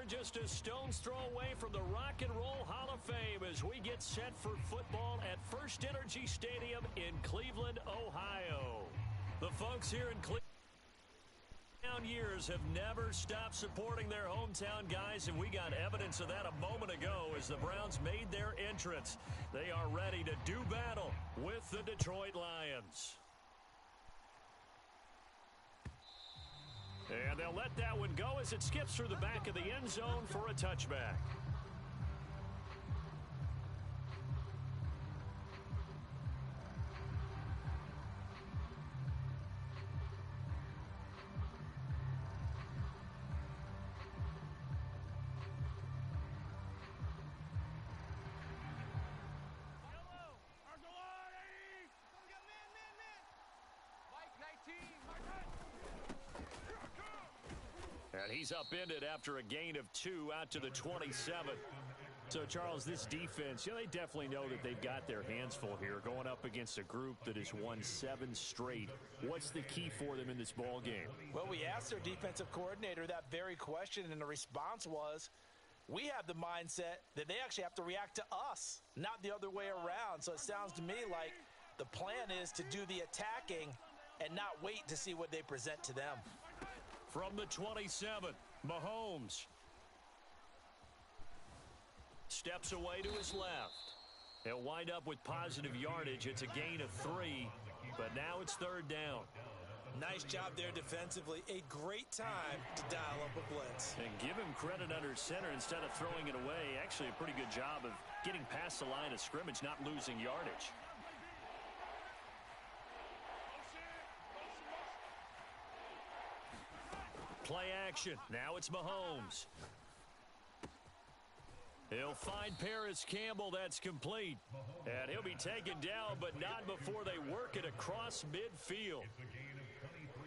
just a stone's throw away from the Rock and Roll Hall of Fame as we get set for football at First Energy Stadium in Cleveland, Ohio. The folks here in Cleveland years have never stopped supporting their hometown guys, and we got evidence of that a moment ago as the Browns made their entrance. They are ready to do battle with the Detroit Lions. And they'll let that one go as it skips through the back of the end zone for a touchback. And he's upended after a gain of 2 out to the 27. So, Charles, this defense, they definitely know that they've got their hands full here going up against a group that has won 7 straight. What's the key for them in this ball game? Well, we asked their defensive coordinator that very question, and the response was, we have the mindset that they actually have to react to us, not the other way around. So it sounds to me like the plan is to do the attacking and not wait to see what they present to them. From the 27, Mahomes steps away to his left. He'll wind up with positive yardage. It's a gain of 3, but now it's 3rd down. Nice job there defensively. A great time to dial up a blitz. And give him credit under center instead of throwing it away. Actually a pretty good job of getting past the line of scrimmage, not losing yardage. Play action. Now it's Mahomes. He'll find Paris Campbell. That's complete. And he'll be taken down, but not before they work it across midfield.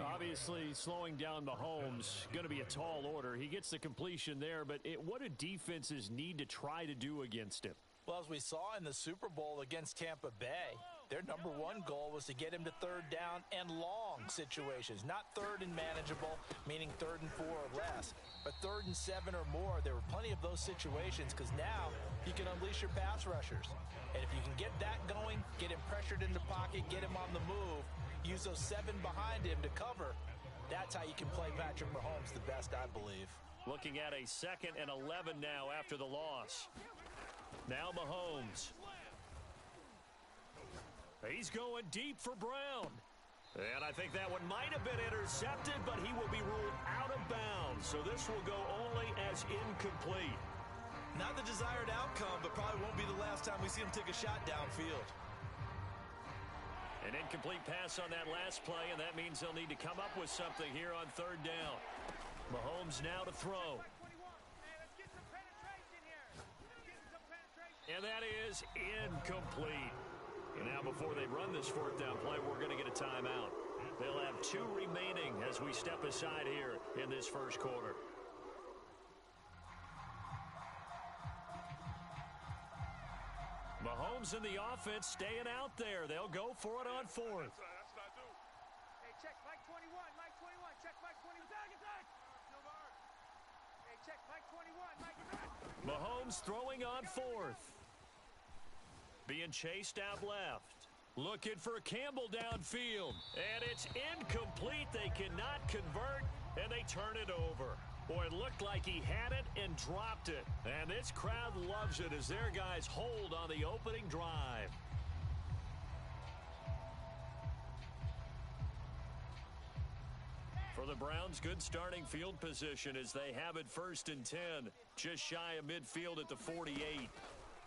Obviously, slowing down Mahomes, going to be a tall order. He gets the completion there, but what do defenses need to try to do against him? Well, as we saw in the Super Bowl against Tampa Bay, their number one goal was to get him to 3rd down and long situations. Not 3rd and manageable, meaning 3rd and 4 or less, but 3rd and 7 or more. There were plenty of those situations because now you can unleash your pass rushers. And if you can get that going, get him pressured in the pocket, get him on the move, use those 7 behind him to cover, that's how you can play Patrick Mahomes the best, I believe. Looking at a 2nd and 11 now after the loss. Now Mahomes. He's going deep for Brown. And I think that one might have been intercepted, but he will be ruled out of bounds. So this will go only as incomplete. Not the desired outcome, but probably won't be the last time we see him take a shot downfield. An incomplete pass on that last play, and that means they'll need to come up with something here on 3rd down. Mahomes now to throw. And that is incomplete. And now before they run this 4th down play, we're going to get a timeout. They'll have 2 remaining as we step aside here in this first quarter. Mahomes and the offense staying out there. They'll go for it on 4th. Hey, check Mike 21, Mike 21, check Mike 21. Attack! Hey, check Mike 21, Mike attack! Mahomes throwing on 4th. Being chased out left. Looking for Campbell downfield. And it's incomplete. They cannot convert, and they turn it over. Boy, it looked like he had it and dropped it. And this crowd loves it as their guys hold on the opening drive. For the Browns, good starting field position as they have it 1st and 10. Just shy of midfield at the 48.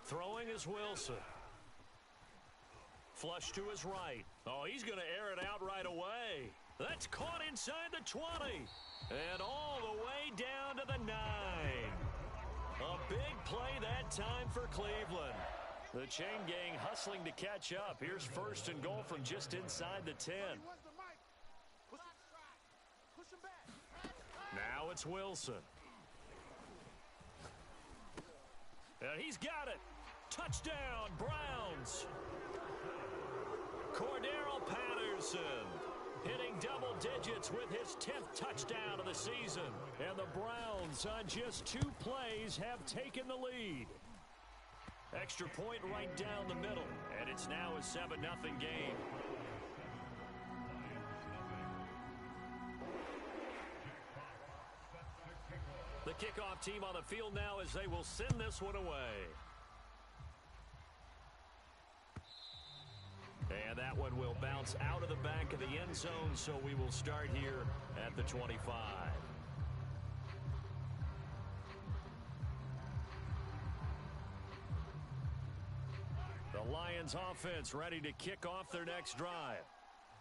Throwing is Wilson. Flush to his right. Oh, he's going to air it out right away. That's caught inside the 20. And all the way down to the 9. A big play that time for Cleveland. The chain gang hustling to catch up. Here's 1st and goal from just inside the 10. Now it's Wilson. And he's got it. Touchdown, Browns. Cordero Patterson hitting double digits with his 10th touchdown of the season. And the Browns, on just 2 plays, have taken the lead. Extra point right down the middle, and it's now a 7-0 game. The kickoff team on the field now as they will send this one away. And that one will bounce out of the back of the end zone, so we will start here at the 25. The Lions offense ready to kick off their next drive.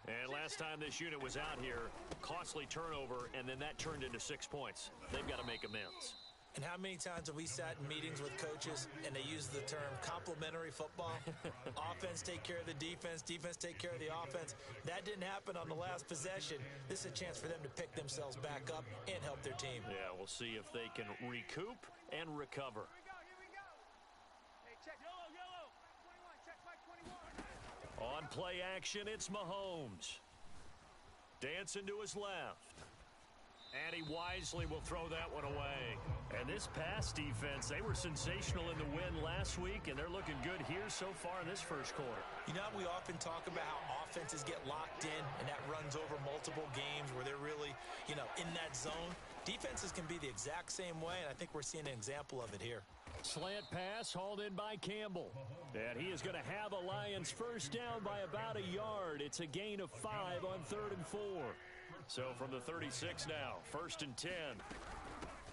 And last time this unit was out here, costly turnover, and then that turned into 6 points. They've got to make amends. And how many times have we sat in meetings with coaches and they use the term complementary football? Offense take care of the defense, defense take care of the offense. That didn't happen on the last possession. This is a chance for them to pick themselves back up and help their team. Yeah, we'll see if they can recoup and recover. Here we go. Hey, check. Yellow. 21, check Mike 21. On play action, it's Mahomes. Dancing to his left. And he wisely will throw that one away. And this pass defense, they were sensational in the win last week, and they're looking good here so far in this first quarter. You know, we often talk about how offenses get locked in, and that runs over multiple games where they're really, in that zone. Defenses can be the exact same way, and I think we're seeing an example of it here. Slant pass hauled in by Campbell. And he is going to have a Lions first down by about a yard. It's a gain of 5 on 3rd and 4. So from the 36 now, 1st and 10.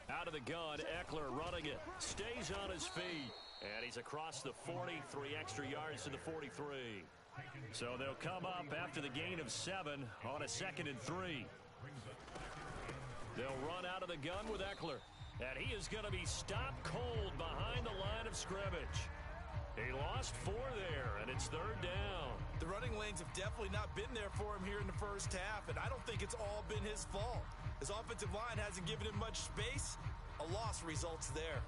Out of the gun, Eckler running it. Stays on his feet. And he's across the 40, 3 extra yards to the 43. So they'll come up after the gain of 7 on a 2nd and 3. They'll run out of the gun with Eckler. And he is going to be stopped cold behind the line of scrimmage. He lost 4 there, and it's 3rd down. The running lanes have definitely not been there for him here in the first half, and I don't think it's all been his fault. His offensive line hasn't given him much space. A loss results there.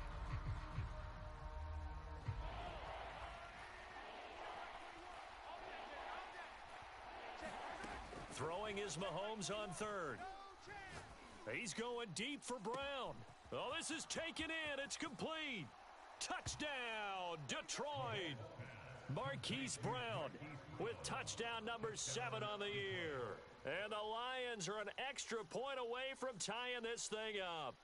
Throwing is Mahomes on 3rd. He's going deep for Brown. Oh, this is taken in. It's complete. Touchdown, Detroit. Marquise Brown with touchdown number 7 on the year. And the Lions are an extra point away from tying this thing up.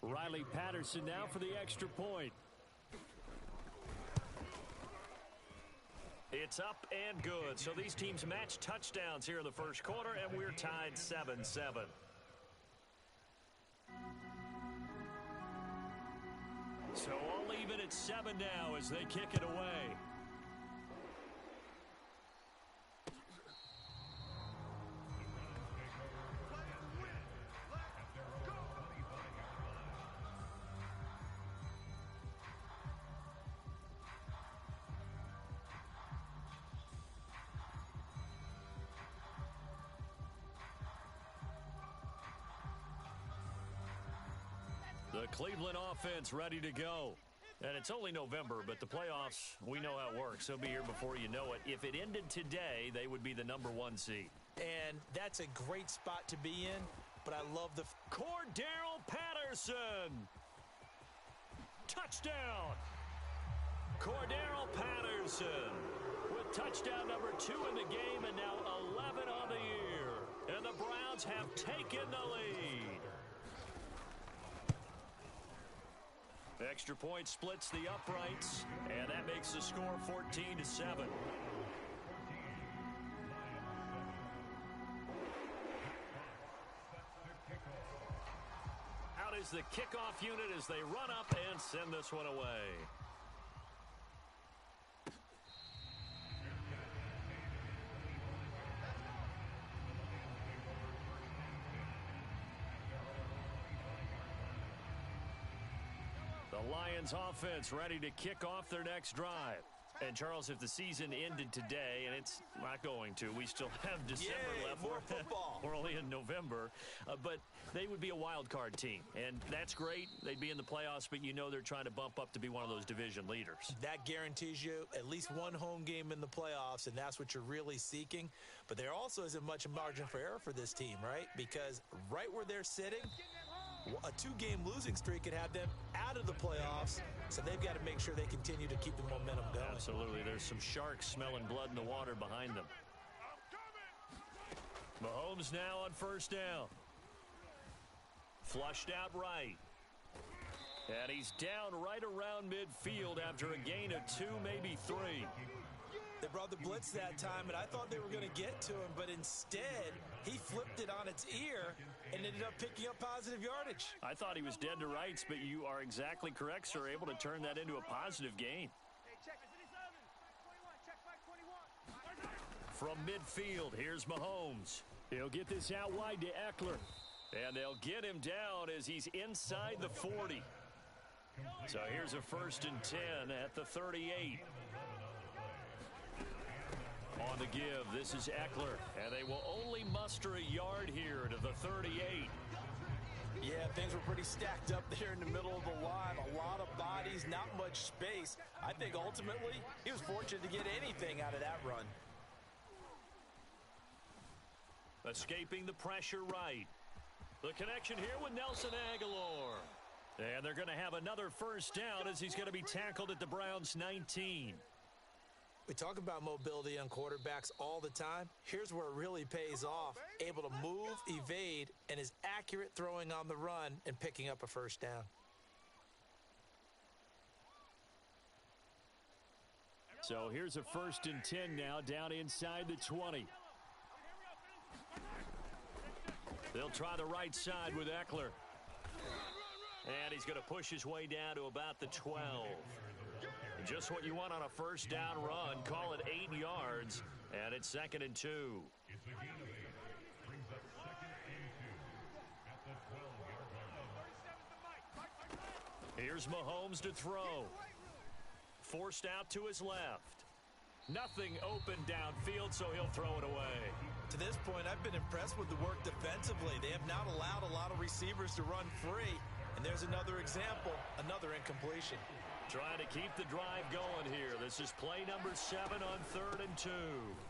Riley Patterson now for the extra point. It's up and good. So these teams match touchdowns here in the first quarter, and we're tied 7-7. So all even at 7 now as they kick it away. The Cleveland offense ready to go. And it's only November, but the playoffs, we know how it works. They'll be here before you know it. If it ended today, they would be the number 1 seed. And that's a great spot to be in, but I love the... Cordero Patterson! Touchdown! Cordero Patterson with touchdown number 2 in the game and now 11 on the year. And the Browns have taken the lead. Extra point splits the uprights, and that makes the score 14-7. Out is the kickoff unit as they run up and send this one away. The Lions offense ready to kick off their next drive. And, Charles, if the season ended today, and it's not going to, we still have December left. More football. We're only in November. But they would be a wild card team, and that's great. They'd be in the playoffs, but you know they're trying to bump up to be one of those division leaders. That guarantees you at least one home game in the playoffs, and that's what you're really seeking. But there also isn't much margin for error for this team, right? Because right where they're sitting, a 2-game losing streak could have them out of the playoffs, so they've got to make sure they continue to keep the momentum going. Absolutely. There's some sharks smelling blood in the water behind them. Mahomes now on first down. Flushed out right. And he's down right around midfield after a gain of 2, maybe 3. They brought the blitz that time, and I thought they were going to get to him, but instead, he flipped it on its ear and ended up picking up positive yardage. I thought he was dead to rights, but you are exactly correct, sir. Able to turn that into a positive gain. From midfield, here's Mahomes. He'll get this out wide to Eckler. And they'll get him down as he's inside the 40. So here's a 1st and 10 at the 38. On the give, this is Eckler, and they will only muster a yard here to the 38. Yeah, things were pretty stacked up there in the middle of the line. A lot of bodies, not much space. I think ultimately he was fortunate to get anything out of that run. Escaping the pressure right. The connection here with Nelson Aguilar. And they're going to have another first down as he's going to be tackled at the Browns' 19. We talk about mobility on quarterbacks all the time. Here's where it really pays off. Able to move, evade, and is accurate throwing on the run and picking up a first down. So here's a 1st and 10 now down inside the 20. They'll try the right side with Eckler. And he's going to push his way down to about the 12. Just what you want on a first down run. Call it 8 yards, and it's 2nd and 2. Here's Mahomes to throw. Forced out to his left. Nothing open downfield, so he'll throw it away. To this point, I've been impressed with the work defensively. They have not allowed a lot of receivers to run free. And there's another example, another incompletion. Trying to keep the drive going here. This is play number 7 on 3rd and 2.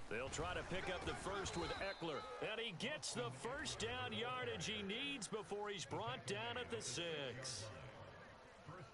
They'll try to pick up the first with Eckler. And he gets the first down yardage he needs before he's brought down at the 6.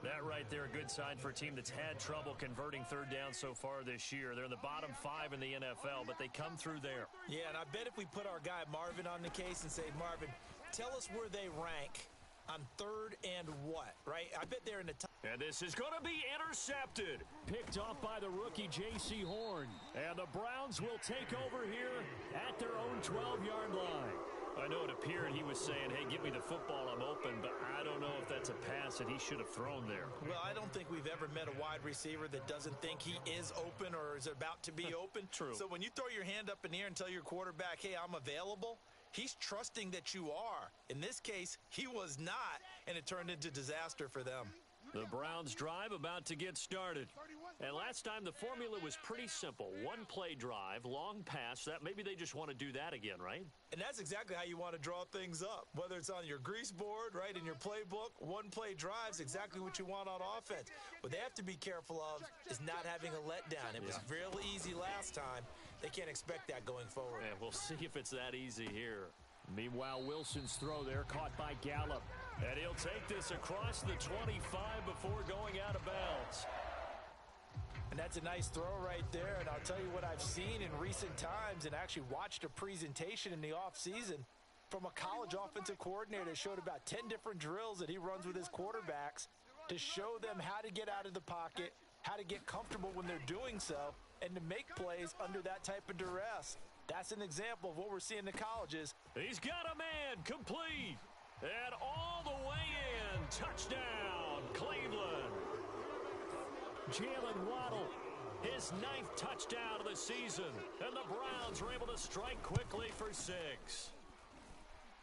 That right there, a good sign for a team that's had trouble converting third down so far this year. They're in the bottom 5 in the NFL, but they come through there. Yeah, and I bet if we put our guy Marvin on the case and say, Marvin, tell us where they rank on 3rd and what, right? I bet they're in the top. And this is going to be intercepted. Picked off by the rookie J.C. Horn. And the Browns will take over here at their own 12-yard line. I know it appeared he was saying, hey, give me the football, I'm open, but I don't know if that's a pass that he should have thrown there. Well, I don't think we've ever met a wide receiver that doesn't think he is open or is about to be open. True. So when you throw your hand up in the air and tell your quarterback, hey, I'm available, he's trusting that you are. In this case, he was not, and it turned into disaster for them. The Browns drive about to get started. And last time the formula was pretty simple. One play drive, long pass. That maybe they just want to do that again, right? And that's exactly how you want to draw things up. Whether it's on your grease board, right, in your playbook, one play drive's exactly what you want on offense. What they have to be careful of is not having a letdown. It was real easy last time. They can't expect that going forward. And we'll see if it's that easy here. Meanwhile, Wilson's throw there caught by Gallup. And he'll take this across the 25 before going out of bounds. And that's a nice throw right there. And I'll tell you what I've seen in recent times and actually watched a presentation in the offseason from a college offensive coordinator that showed about 10 different drills that he runs with his quarterbacks to show them how to get out of the pocket, how to get comfortable when they're doing so, and to make plays under that type of duress. That's an example of what we're seeing in the colleges. He's got a man, complete, and all the way in. Touchdown, Cleveland. Jalen Waddle, his 9th touchdown of the season, and the Browns are able to strike quickly for 6.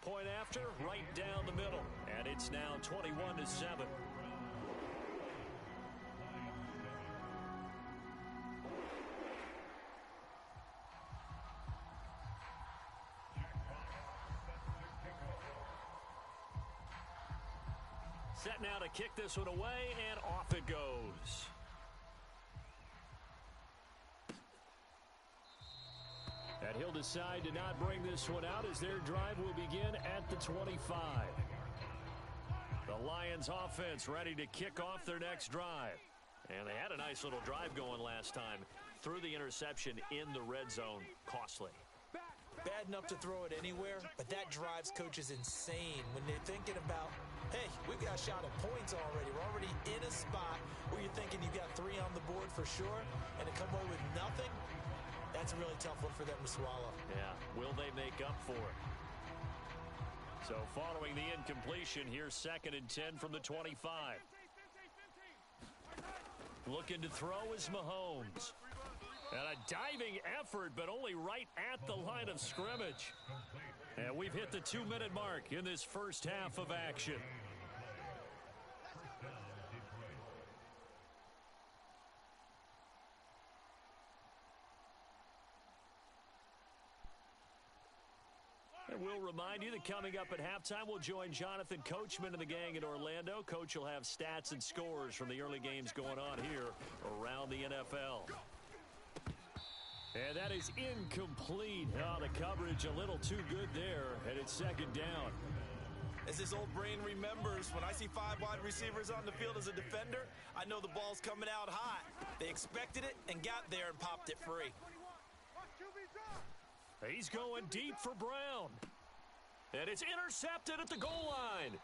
Point after, right down the middle, and it's now 21-7. Set now to kick this one away, and off it goes. And he'll decide to not bring this one out as their drive will begin at the 25. The Lions offense ready to kick off their next drive. And they had a nice little drive going last time. Threw the interception in the red zone. Costly. Bad enough to throw it anywhere, but that drives coaches insane when they're thinking about, hey, we've got a shot at points already. We're already in a spot where you're thinking you've got 3 on the board for sure, and to come away with nothing, that's a really tough one for them to swallow. Yeah, will they make up for it? So following the incompletion, here's 2nd and 10 from the 25. Looking to throw is Mahomes. And a diving effort, but only right at the line of scrimmage. And we've hit the 2-minute mark in this first half of action. And we'll remind you that coming up at halftime, we'll join Jonathan Coachman and the gang in Orlando. Coach will have stats and scores from the early games going on here around the NFL. And that is incomplete. Oh, the coverage a little too good there, and it's 2nd down. As his old brain remembers, when I see 5 wide receivers on the field as a defender, I know the ball's coming out hot. They expected it and got there and popped it free. He's going deep for Brown. And it's intercepted at the goal line.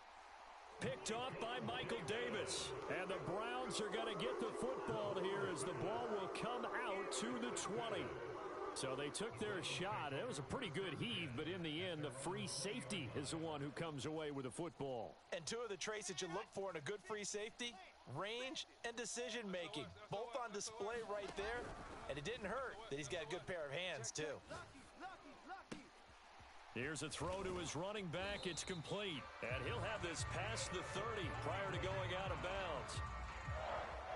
Picked off by Michael Davis. And the Browns are going to get the football here as the ball will come out to the 20. So they took their shot. It was a pretty good heave, but in the end, the free safety is the one who comes away with the football. And 2 of the traits that you look for in a good free safety, range and decision-making. Both on display right there. And it didn't hurt that he's got a good pair of hands, too. Here's a throw to his running back. It's complete. And he'll have this past the 30 prior to going out of bounds.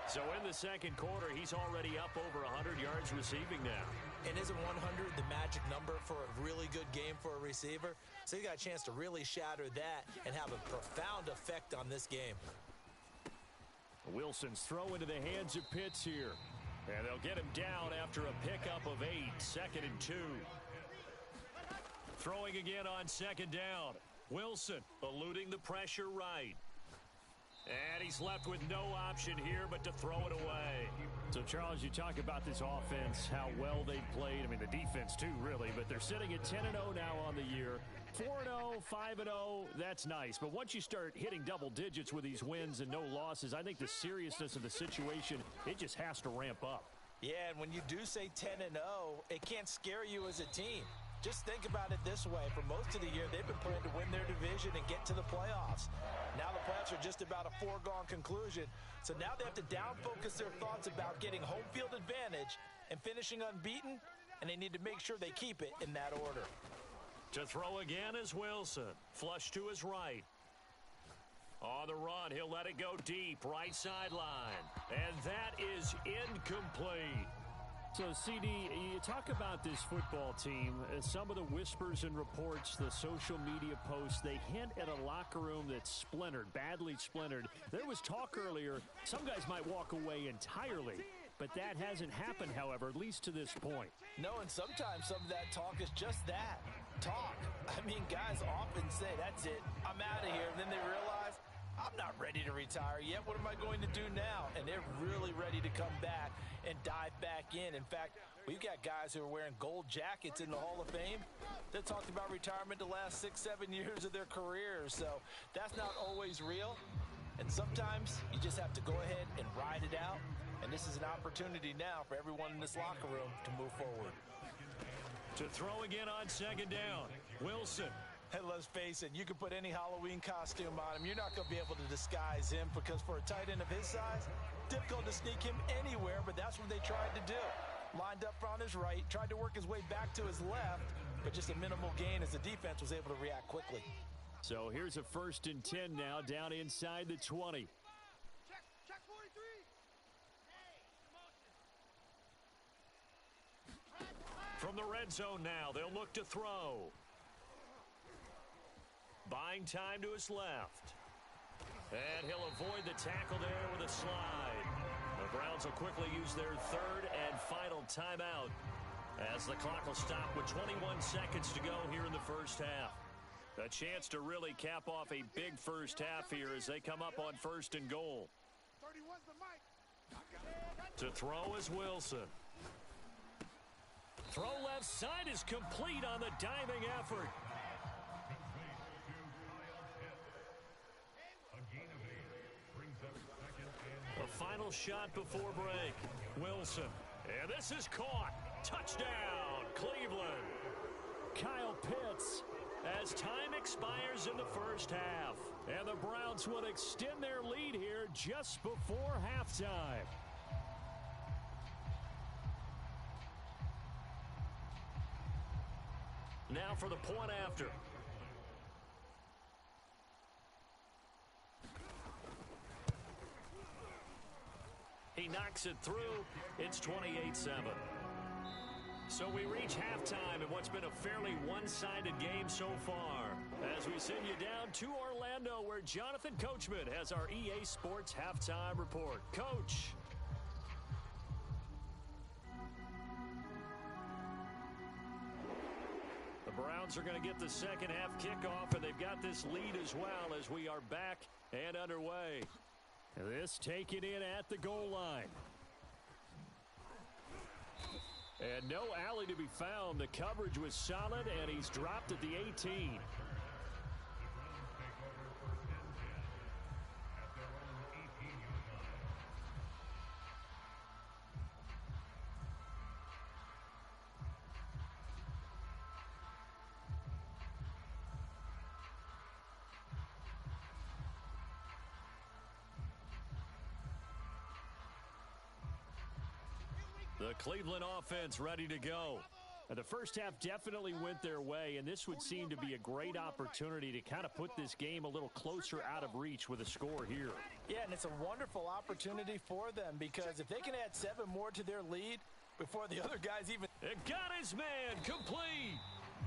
So in the second quarter, he's already up over 100 yards receiving now. And isn't 100 the magic number for a really good game for a receiver? So he got a chance to really shatter that and have a profound effect on this game. Wilson's throw into the hands of Pitts here. And they'll get him down after a pickup of 8. 2nd and 2. Throwing again on 2nd down. Wilson eluding the pressure right. And he's left with no option here but to throw it away. So, Charles, you talk about this offense, how well they've played. I mean, the defense, too, really. But they're sitting at 10-0 now on the year. 4-0, 5-0, that's nice. But once you start hitting double digits with these wins and no losses, I think the seriousness of the situation, it just has to ramp up. Yeah, and when you do say 10-0, it can't scare you as a team. Just think about it this way. For most of the year, they've been playing to win their division and get to the playoffs. Now the playoffs are just about a foregone conclusion. So now they have to down-focus their thoughts about getting home field advantage and finishing unbeaten, and they need to make sure they keep it in that order. To throw again is Wilson. Flush to his right. On the run, he'll let it go deep, right sideline. And that is incomplete. So, CD, you talk about this football team, some of the whispers and reports, the social media posts, they hint at a locker room that's splintered, badly splintered. There was talk earlier, some guys might walk away entirely, but that hasn't happened, however, at least to this point. No, and sometimes some of that talk is just that, talk. I mean, guys often say, that's it, I'm out of here, and then they realize, I'm not ready to retire yet. What am I going to do now? And they're really ready to come back and dive back in. In fact, we've got guys who are wearing gold jackets in the Hall of Fame that talked about retirement the last 6-7 years of their careers. So that's not always real. And sometimes you just have to go ahead and ride it out. And this is an opportunity now for everyone in this locker room to move forward. To throw again on 2nd down. Wilson. And let's face it, you can put any Halloween costume on him. You're not going to be able to disguise him because for a tight end of his size, difficult to sneak him anywhere, but that's what they tried to do. Lined up on his right, tried to work his way back to his left, but just a minimal gain as the defense was able to react quickly. So here's a 1st and 10 now, down inside the 20. Check 43. From the red zone now, they'll look to throw. Buying time to his left. And he'll avoid the tackle there with a slide. The Browns will quickly use their third and final timeout as the clock will stop with 21 seconds to go here in the first half. A chance to really cap off a big first half here as they come up on first and goal. To throw is Wilson. Throw left side is complete on the diving effort. The final shot before break. Wilson. And this is caught. Touchdown, Cleveland. Kyle Pitts as time expires in the first half. And the Browns will extend their lead here just before halftime. Now for the point after. He knocks it through. It's 28-7. So we reach halftime in what's been a fairly one-sided game so far. As we send you down to Orlando, where Jonathan Coachman has our EA Sports Halftime Report. Coach. The Browns are going to get the second half kickoff, and they've got this lead as well as we are back and underway. This taken in at the goal line. And no alley to be found. The coverage was solid, and he's dropped at the 18. The Cleveland offense ready to go. The first half definitely went their way, and this would seem to be a great opportunity to kind of put this game a little closer out of reach with a score here. Yeah, and it's a wonderful opportunity for them because if they can add 7 more to their lead before the other guys even... It got his man complete.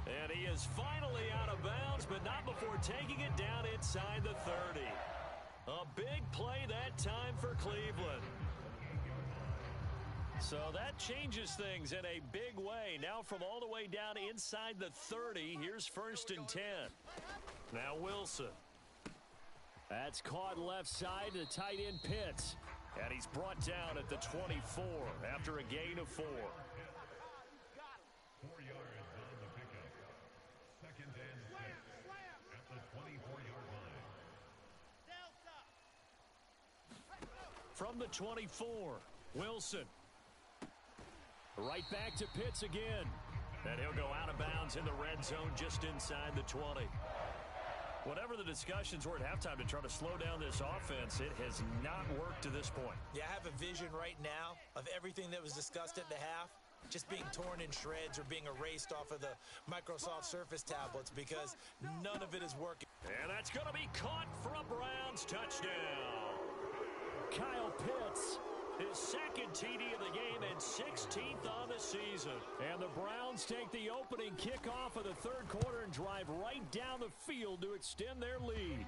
And he is finally out of bounds, but not before taking it down inside the 30. A big play that time for Cleveland. So that changes things in a big way. Now from all the way down inside the 30, here's first and 10. Now Wilson. That's caught left side to tight end Pitts. And he's brought down at the 24 after a gain of 4. 4 yards on the pickup. Second and 6 at the 24-yard line. From the 24, Wilson. Right back to Pitts again. And he'll go out of bounds in the red zone just inside the 20. Whatever the discussions were at halftime to try to slow down this offense, it has not worked to this point. Yeah, I have a vision right now of everything that was discussed at the half just being torn in shreds or being erased off of the Microsoft Surface tablets because none of it is working. And that's going to be caught for a Browns touchdown. Kyle Pitts. His second TD of the game and 16th on the season. And the Browns take the opening kickoff of the third quarter and drive right down the field to extend their lead.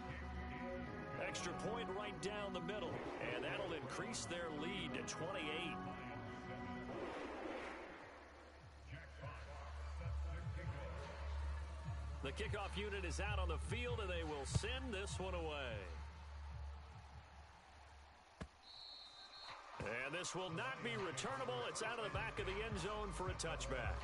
Extra point right down the middle, and that'll increase their lead to 28. The kickoff unit is out on the field, and they will send this one away. And this will not be returnable. It's out of the back of the end zone for a touchback.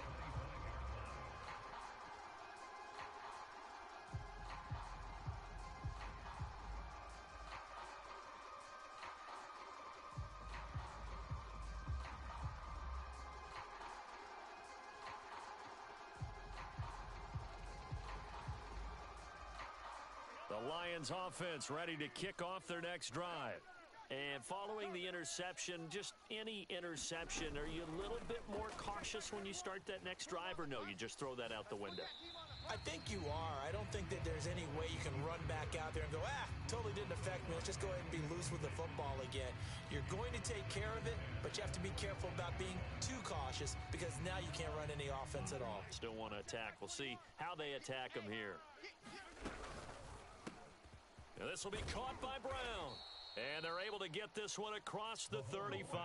The Lions offense ready to kick off their next drive. And following the interception, just any interception, are you a little bit more cautious when you start that next drive, or no, you just throw that out the window? I think you are. I don't think that there's any way you can run back out there and go, totally didn't affect me. Let's just go ahead and be loose with the football again. You're going to take care of it, but you have to be careful about being too cautious because now you can't run any offense at all. Still want to attack. We'll see how they attack them here. And this will be caught by Brown. And they're able to get this one across the 35.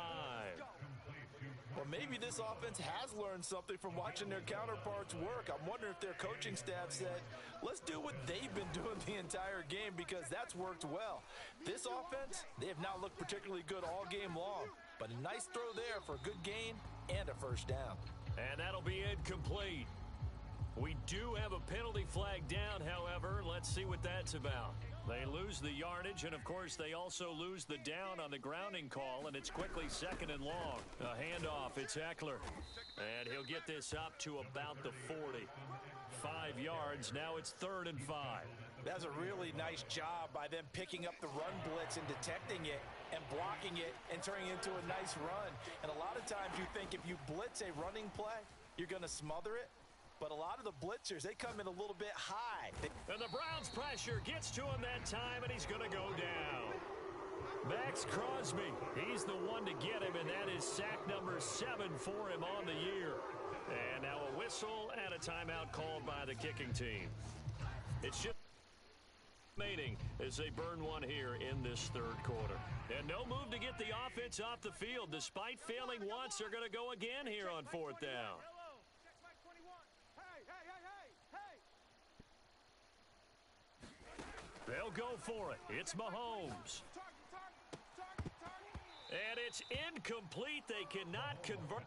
Well, maybe this offense has learned something from watching their counterparts work. I'm wondering if their coaching staff said, let's do what they've been doing the entire game, because that's worked well. This offense, they have not looked particularly good all game long, but a nice throw there for a good gain and a first down. And that'll be incomplete. We do have a penalty flag down, however. Let's see what that's about. They lose the yardage, and, of course, they also lose the down on the grounding call, and it's quickly 2nd and long. A handoff, it's Eckler. And he'll get this up to about the 40. 5 yards, now it's 3rd and 5. That's a really nice job by them picking up the run blitz and detecting it and blocking it and turning it into a nice run. And a lot of times you think if you blitz a running play, you're going to smother it. But a lot of the blitzers, they come in a little bit high. And the Browns' pressure gets to him that time, and he's going to go down. Max Crosby, he's the one to get him, and that is sack number 7 for him on the year. And now a whistle and a timeout called by the kicking team. It's just remaining as they burn one here in this 3rd quarter. And no move to get the offense off the field. Despite failing once, they're going to go again here on 4th down. They'll go for it. It's Mahomes. And it's incomplete. They cannot convert.